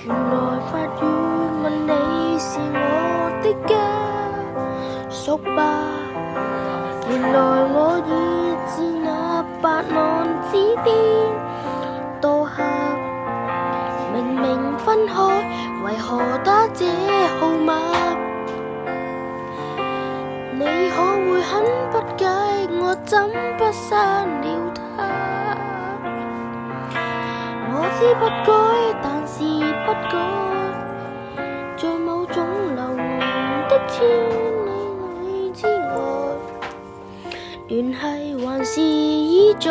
原來法院問你是我的家屬吧，原來我已自那白浪之巔墮下，明明分開，為何打這號碼？你可會很不解，我怎不刪了他？我知不該，但是不改，像某種流亡的千里之外，聯繫還是已在。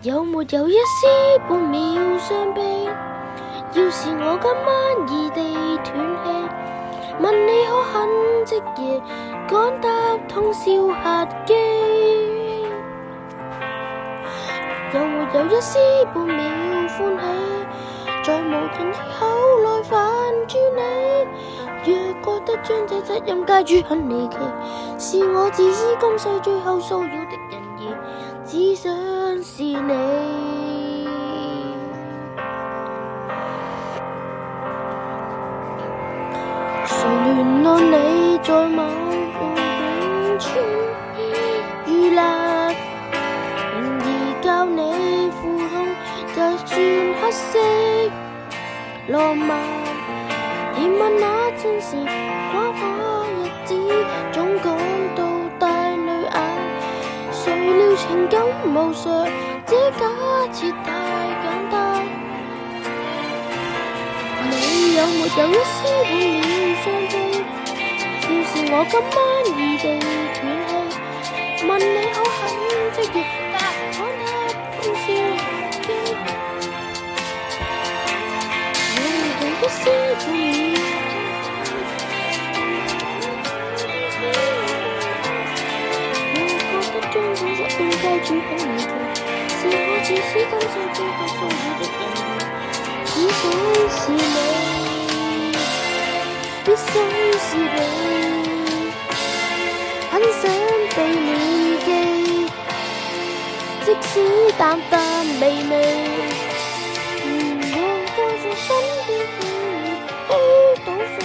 有沒有一絲半秒傷悲？要是我今晚異地斷氣，問你可肯即夜趕搭通宵客機？有沒有一絲半秒歡喜？在無人以口來煩住你，若覺得將這責任加諸很離奇，是我自私今世最後騷擾的人兒，只想是你。誰聯絡你在某個永村遇難，然而教你負痛就算黑色浪漫，甜蜜那陣時寡寡日子總講到帶淚眼，誰料情感無常，這假設太簡單。你有沒有一絲半秒傷悲？要是我今晚異地斷氣，問你可肯即夜趕搭通宵客機？有沒有一絲半秒？我覺得將這責任加諸很離奇，是我自私今世最後騷擾的人兒，只想是你，必須是你，很想被銘記，即使淡淡微微，讓到在身邊氣倒上去，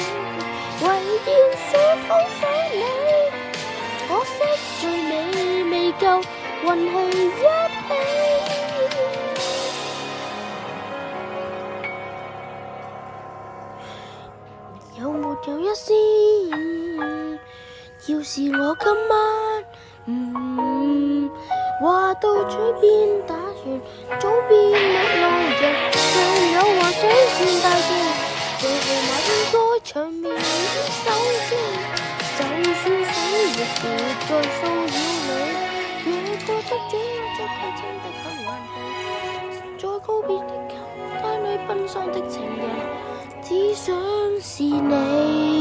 為現實討上你，可惜最美未夠運氣一起。有沒有一絲要是我今晚話到嘴邊打算早變陌路人，尚有幻想線大記，這號碼應該長眠於手機，就算死亦別再騷擾你，若覺得這一刻係真的很頑皮，在告別的街裏奔喪的情人，只想是你。